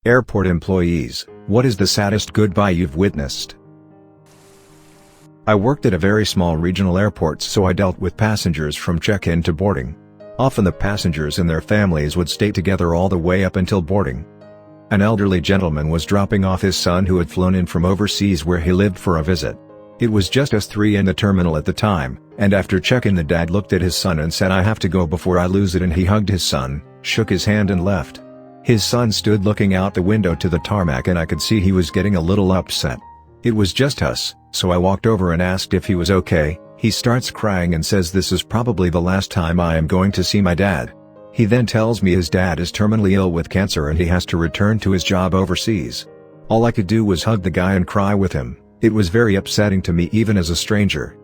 Airport employees, what is the saddest goodbye you've witnessed? I worked at a very small regional airport, so I dealt with passengers from check-in to boarding. Often the passengers and their families would stay together all the way up until boarding. An elderly gentleman was dropping off his son who had flown in from overseas where he lived for a visit. It was just us three in the terminal at the time, and after check-in the dad looked at his son and said, "I have to go before I lose it," and he hugged his son, shook his hand and left. His son stood looking out the window to the tarmac and I could see he was getting a little upset. It was just us, so I walked over and asked if he was okay. He starts crying and says this is probably the last time I am going to see my dad. He then tells me his dad is terminally ill with cancer and he has to return to his job overseas. All I could do was hug the guy and cry with him. It was very upsetting to me even as a stranger.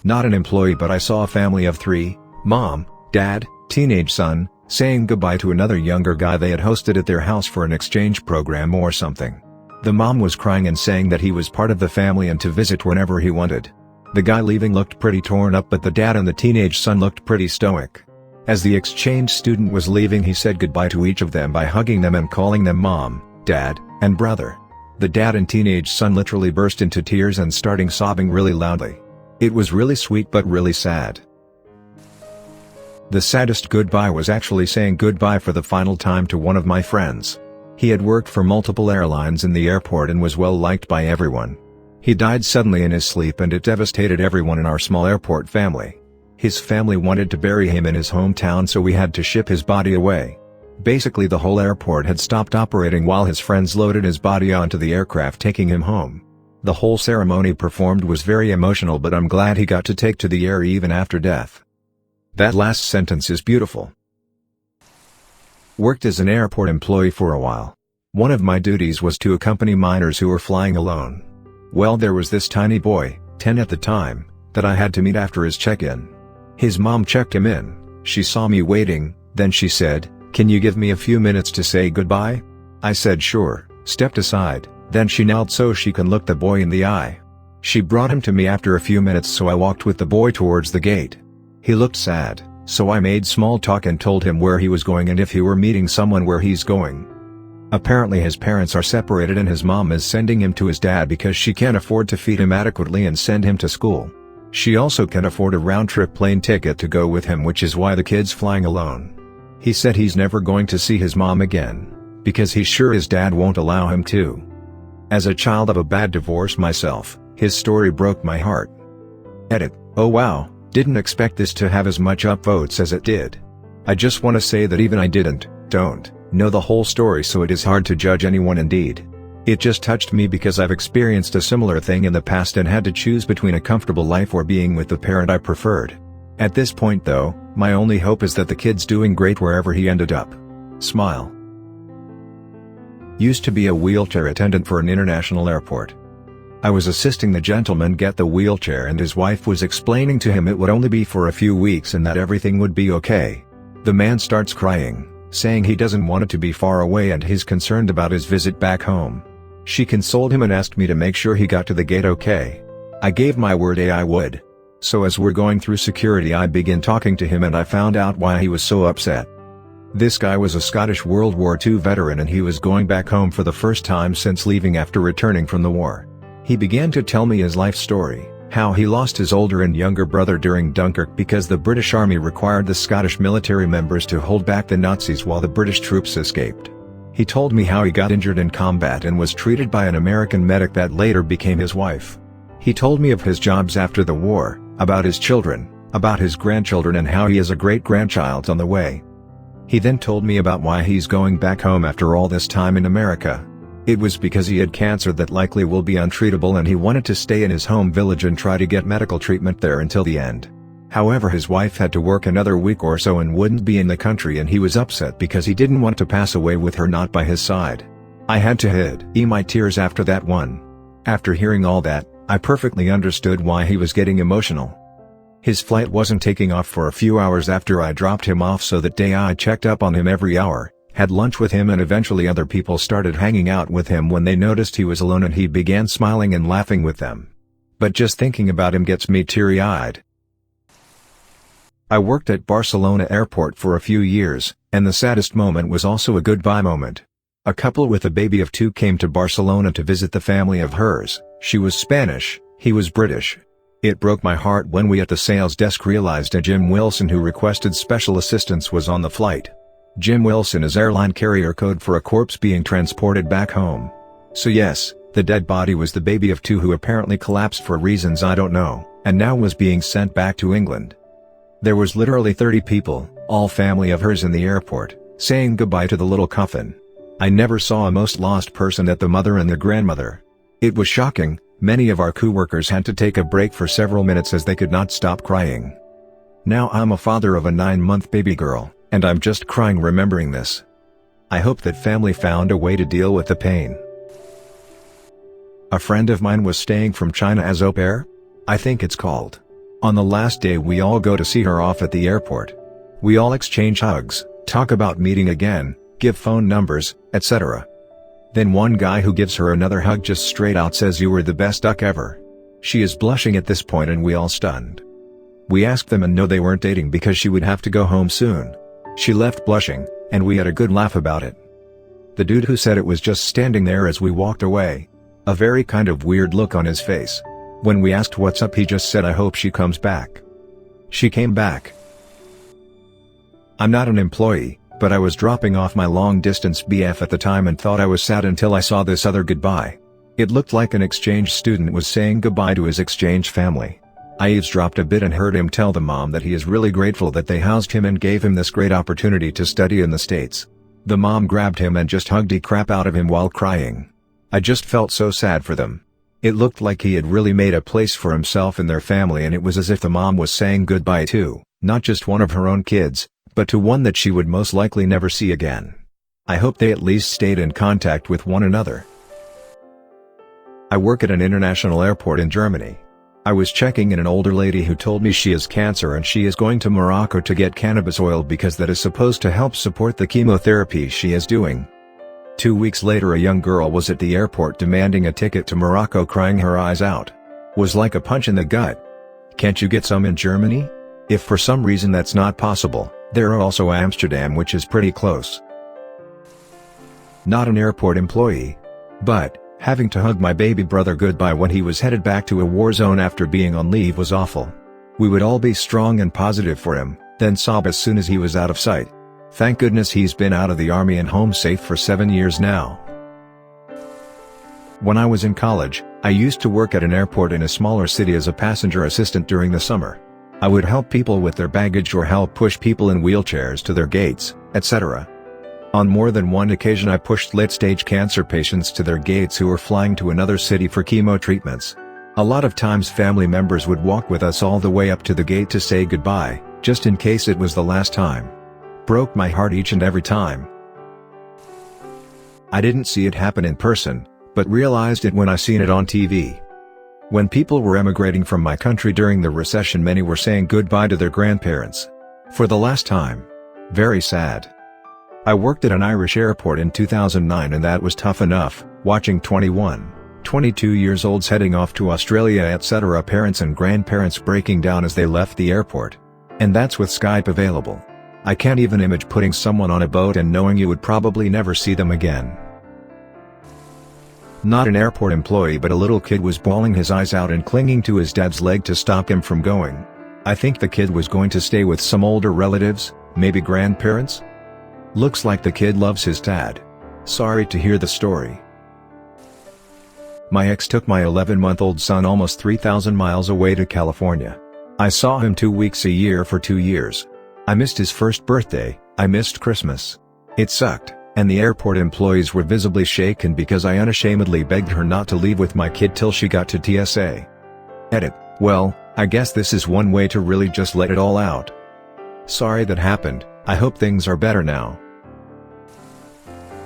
Not an employee, but I saw a family of three, mom, dad, teenage son, saying goodbye to another younger guy they had hosted at their house for an exchange program or something. The mom was crying and saying that he was part of the family and to visit whenever he wanted. The guy leaving looked pretty torn up, but the dad and the teenage son looked pretty stoic. As the exchange student was leaving, he said goodbye to each of them by hugging them and calling them mom, dad, and brother. The dad and teenage son literally burst into tears and starting sobbing really loudly. It was really sweet but really sad. The saddest goodbye was actually saying goodbye for the final time to one of my friends. He had worked for multiple airlines in the airport and was well liked by everyone. He died suddenly in his sleep and it devastated everyone in our small airport family. His family wanted to bury him in his hometown, so we had to ship his body away. Basically the whole airport had stopped operating while his friends loaded his body onto the aircraft taking him home. The whole ceremony performed was very emotional, but I'm glad he got to take to the air even after death. That last sentence is beautiful. Worked as an airport employee for a while. One of my duties was to accompany minors who were flying alone. Well, there was this tiny boy, 10 at the time, that I had to meet after his check-in. His mom checked him in, she saw me waiting, then she said, "Can you give me a few minutes to say goodbye?" I said sure, stepped aside, then she knelt so she can look the boy in the eye. She brought him to me after a few minutes, so I walked with the boy towards the gate. He looked sad, so I made small talk and told him where he was going and if he were meeting someone where he's going. Apparently his parents are separated and his mom is sending him to his dad because she can't afford to feed him adequately and send him to school. She also can afford a round-trip plane ticket to go with him, which is why the kid's flying alone. He said he's never going to see his mom again, because he's sure his dad won't allow him to. As a child of a bad divorce myself, his story broke my heart. Edit. Oh wow. Didn't expect this to have as much upvotes as it did. I just want to say that even I don't know the whole story, so it is hard to judge anyone indeed. It just touched me because I've experienced a similar thing in the past and had to choose between a comfortable life or being with the parent I preferred. At this point though, my only hope is that the kid's doing great wherever he ended up. Smile. Used to be a wheelchair attendant for an international airport. I was assisting the gentleman get the wheelchair and his wife was explaining to him it would only be for a few weeks and that everything would be okay. The man starts crying, saying he doesn't want it to be far away and he's concerned about his visit back home. She consoled him and asked me to make sure he got to the gate okay. I gave my word I would. So as we're going through security I begin talking to him and I found out why he was so upset. This guy was a Scottish World War II veteran and he was going back home for the first time since leaving after returning from the war. He began to tell me his life story, how he lost his older and younger brother during Dunkirk because the British Army required the Scottish military members to hold back the Nazis while the British troops escaped. He told me how he got injured in combat and was treated by an American medic that later became his wife. He told me of his jobs after the war, about his children, about his grandchildren and how he has a great-grandchild on the way. He then told me about why he's going back home after all this time in America. It was because he had cancer that likely will be untreatable and he wanted to stay in his home village and try to get medical treatment there until the end. However, his wife had to work another week or so and wouldn't be in the country and he was upset because he didn't want to pass away with her not by his side. I had to hide my tears after that one. After hearing all that, I perfectly understood why he was getting emotional. His flight wasn't taking off for a few hours after I dropped him off, so that day I checked up on him every hour, had lunch with him, and eventually other people started hanging out with him when they noticed he was alone and he began smiling and laughing with them. But just thinking about him gets me teary-eyed. I worked at Barcelona airport for a few years, And the saddest moment was also a goodbye moment. A couple with a baby of 2 came to Barcelona to visit the family of hers. She was Spanish, he was British. It broke my heart when we at the sales desk realized a Jim Wilson who requested special assistance was on the flight. Jim Wilson is airline carrier code for a corpse being transported back home. So yes, the dead body was the baby of 2 who apparently collapsed for reasons I don't know, and now was being sent back to England. There was literally 30 people, all family of hers in the airport, saying goodbye to the little coffin. I never saw a most lost person than the mother and the grandmother. It was shocking. Many of our coworkers had to take a break for several minutes as they could not stop crying. Now I'm a father of a 9-month baby girl, and I'm just crying remembering this. I hope that family found a way to deal with the pain. A friend of mine was staying from China as au pair? I think it's called. On the last day we all go to see her off at the airport. We all exchange hugs, talk about meeting again, give phone numbers, etc. Then one guy who gives her another hug just straight out says you were the best duck ever. She is blushing at this point and we all stunned. We asked them and no they weren't dating because she would have to go home soon. She left blushing, and we had a good laugh about it. The dude who said it was just standing there as we walked away. A very kind of weird look on his face. When we asked what's up he just said I hope she comes back. She came back. I'm not an employee, but I was dropping off my long-distance BF at the time and thought I was sad until I saw this other goodbye. It looked like an exchange student was saying goodbye to his exchange family. I eavesdropped a bit and heard him tell the mom that he is really grateful that they housed him and gave him this great opportunity to study in the States. The mom grabbed him and just hugged the crap out of him while crying. I just felt so sad for them. It looked like he had really made a place for himself in their family and it was as if the mom was saying goodbye to, not just one of her own kids, but to one that she would most likely never see again. I hope they at least stayed in contact with one another. I work at an international airport in Germany. I was checking in an older lady who told me she has cancer and she is going to Morocco to get cannabis oil because that is supposed to help support the chemotherapy she is doing. 2 weeks later a young girl was at the airport demanding a ticket to Morocco crying her eyes out. Was like a punch in the gut. Can't you get some in Germany? If for some reason that's not possible, there are also Amsterdam which is pretty close. Not an airport employee. But, having to hug my baby brother goodbye when he was headed back to a war zone after being on leave was awful. We would all be strong and positive for him, then sob as soon as he was out of sight. Thank goodness he's been out of the army and home safe for 7 years now. When I was in college, I used to work at an airport in a smaller city as a passenger assistant during the summer. I would help people with their baggage or help push people in wheelchairs to their gates, etc. On more than one occasion I pushed late-stage cancer patients to their gates who were flying to another city for chemo treatments. A lot of times family members would walk with us all the way up to the gate to say goodbye, just in case it was the last time. Broke my heart each and every time. I didn't see it happen in person, but realized it when I seen it on TV. When people were emigrating from my country during the recession many were saying goodbye to their grandparents. For the last time. Very sad. I worked at an Irish airport in 2009 and that was tough enough, watching 21, 22 years olds heading off to Australia etc. parents and grandparents breaking down as they left the airport. And that's with Skype available. I can't even imagine putting someone on a boat and knowing you would probably never see them again. Not an airport employee but a little kid was bawling his eyes out and clinging to his dad's leg to stop him from going. I think the kid was going to stay with some older relatives, maybe grandparents? Looks like the kid loves his dad. Sorry to hear the story. My ex took my 11-month-old son almost 3,000 miles away to California. I saw him 2 weeks a year for 2 years. I missed his first birthday, I missed Christmas. It sucked. And the airport employees were visibly shaken because I unashamedly begged her not to leave with my kid till she got to TSA. Edit. Well, I guess this is one way to really just let it all out. Sorry that happened, I hope things are better now.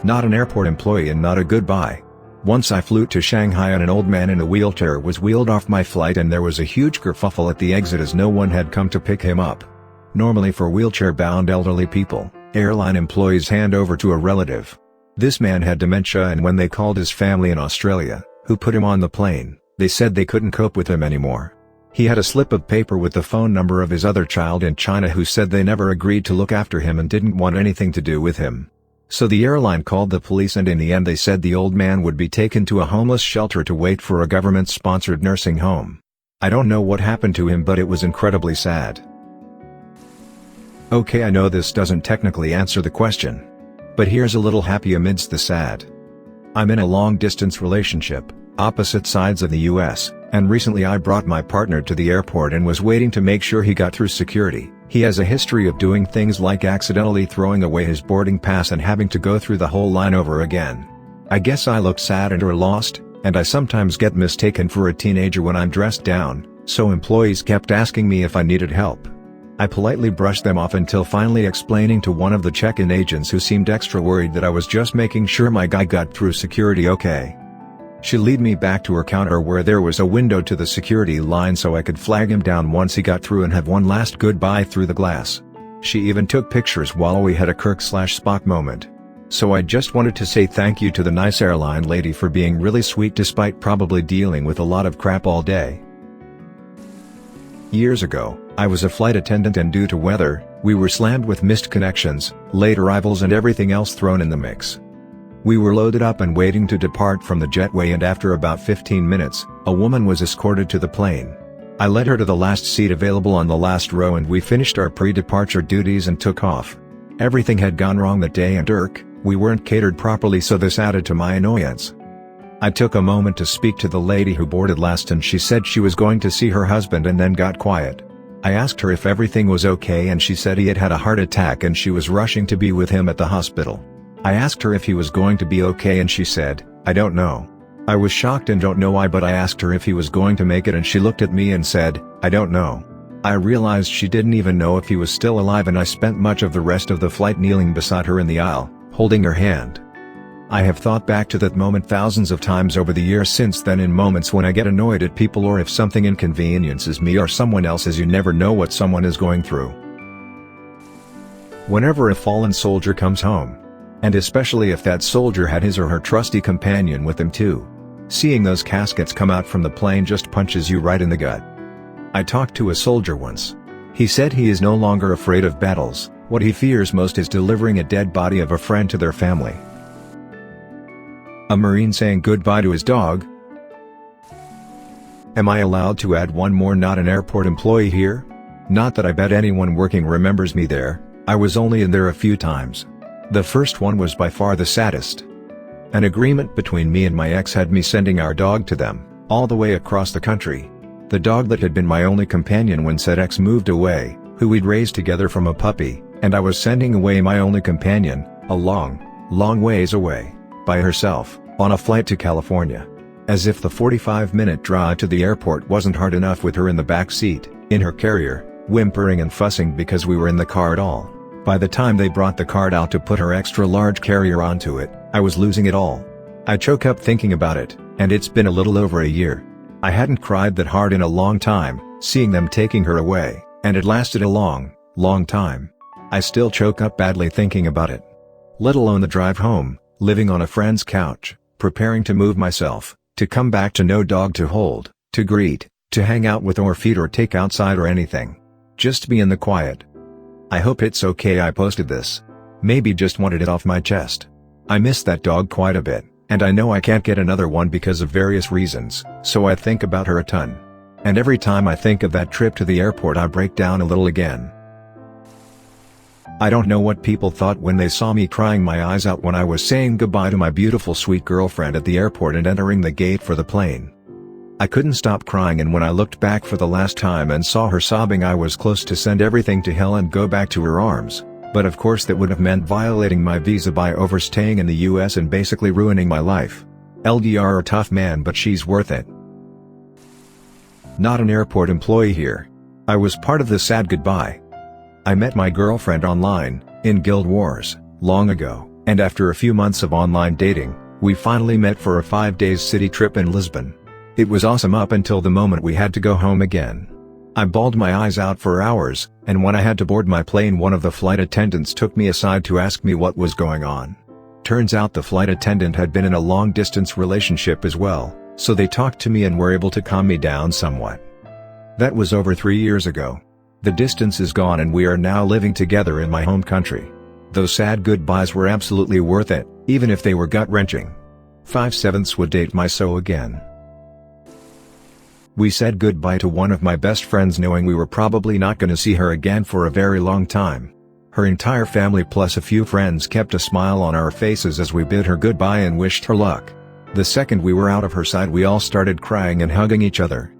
Not an airport employee and not a goodbye. Once I flew to Shanghai and an old man in a wheelchair was wheeled off my flight and there was a huge kerfuffle at the exit as no one had come to pick him up. Normally for wheelchair-bound elderly people, airline employees hand over to a relative. This man had dementia and when they called his family in Australia, who put him on the plane, they said they couldn't cope with him anymore. He had a slip of paper with the phone number of his other child in China who said they never agreed to look after him and didn't want anything to do with him. So the airline called the police and in the end they said the old man would be taken to a homeless shelter to wait for a government-sponsored nursing home. I don't know what happened to him, but it was incredibly sad. Okay, I know this doesn't technically answer the question. But here's a little happy amidst the sad. I'm in a long-distance relationship, opposite sides of the US, and recently I brought my partner to the airport and was waiting to make sure he got through security. He has a history of doing things like accidentally throwing away his boarding pass and having to go through the whole line over again. I guess I looked sad and or lost, and I sometimes get mistaken for a teenager when I'm dressed down, so employees kept asking me if I needed help. I politely brushed them off until finally explaining to one of the check-in agents who seemed extra worried that I was just making sure my guy got through security okay. She led me back to her counter where there was a window to the security line so I could flag him down once he got through and have one last goodbye through the glass. She even took pictures while we had a Kirk/Spock moment. So I just wanted to say thank you to the nice airline lady for being really sweet despite probably dealing with a lot of crap all day. Years ago, I was a flight attendant and due to weather, we were slammed with missed connections, late arrivals and everything else thrown in the mix. We were loaded up and waiting to depart from the jetway and after about 15 minutes, a woman was escorted to the plane. I led her to the last seat available on the last row and we finished our pre-departure duties and took off. Everything had gone wrong that day and we weren't catered properly, so this added to my annoyance. I took a moment to speak to the lady who boarded last and she said she was going to see her husband and then got quiet. I asked her if everything was okay and she said he had had a heart attack and she was rushing to be with him at the hospital. I asked her if he was going to be okay and she said, "I don't know." I was shocked and don't know why, but I asked her if he was going to make it and she looked at me and said, "I don't know." I realized she didn't even know if he was still alive and I spent much of the rest of the flight kneeling beside her in the aisle, holding her hand. I have thought back to that moment thousands of times over the years since then in moments when I get annoyed at people or if something inconveniences me or someone else, as you never know what someone is going through. Whenever a fallen soldier comes home, and especially if that soldier had his or her trusty companion with him too, seeing those caskets come out from the plane just punches you right in the gut. I talked to a soldier once. He said he is no longer afraid of battles, what he fears most is delivering a dead body of a friend to their family. A Marine saying goodbye to his dog. Am I allowed to add one more not an airport employee here? Not that I bet anyone working remembers me there, I was only in there a few times. The first one was by far the saddest. An agreement between me and my ex had me sending our dog to them, all the way across the country. The dog that had been my only companion when said ex moved away, who we'd raised together from a puppy, and I was sending away my only companion, a long ways away, by herself, on a flight to California. As if the 45-minute drive to the airport wasn't hard enough with her in the back seat, in her carrier, whimpering and fussing because we were in the car at all. By the time they brought the cart out to put her extra-large carrier onto it, I was losing it all. I choke up thinking about it, and it's been a little over a year. I hadn't cried that hard in a long time, seeing them taking her away, and it lasted a long time. I still choke up badly thinking about it. Let alone the drive home, living on a friend's couch, preparing to move myself, to come back to no dog to hold, to greet, to hang out with or feed or take outside or anything. Just be in the quiet. I hope it's okay I posted this. Maybe just wanted it off my chest. I miss that dog quite a bit, and I know I can't get another one because of various reasons, so I think about her a ton. And every time I think of that trip to the airport I break down a little again. I don't know what people thought when they saw me crying my eyes out when I was saying goodbye to my beautiful sweet girlfriend at the airport and entering the gate for the plane. I couldn't stop crying, and when I looked back for the last time and saw her sobbing, I was close to send everything to hell and go back to her arms, but of course that would have meant violating my visa by overstaying in the US and basically ruining my life. LDR a tough man, but she's worth it. Not an airport employee here. I was part of the sad goodbye. I met my girlfriend online, in Guild Wars, long ago, and after a few months of online dating, we finally met for a 5-day city trip in Lisbon. It was awesome up until the moment we had to go home again. I bawled my eyes out for hours, and when I had to board my plane, one of the flight attendants took me aside to ask me what was going on. Turns out the flight attendant had been in a long-distance relationship as well, so they talked to me and were able to calm me down somewhat. That was over 3 years ago. The distance is gone and we are now living together in my home country. Those sad goodbyes were absolutely worth it, even if they were gut-wrenching. 5/7 would date my so again. We said goodbye to one of my best friends knowing we were probably not gonna see her again for a very long time. Her entire family plus a few friends kept a smile on our faces as we bid her goodbye and wished her luck. The second we were out of her sight we all started crying and hugging each other.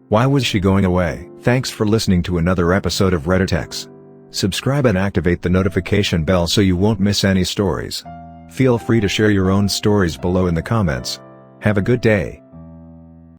Why was she going away? Thanks for listening to another episode of Reddit X. Subscribe and activate the notification bell so you won't miss any stories. Feel free to share your own stories below in the comments. Have a good day.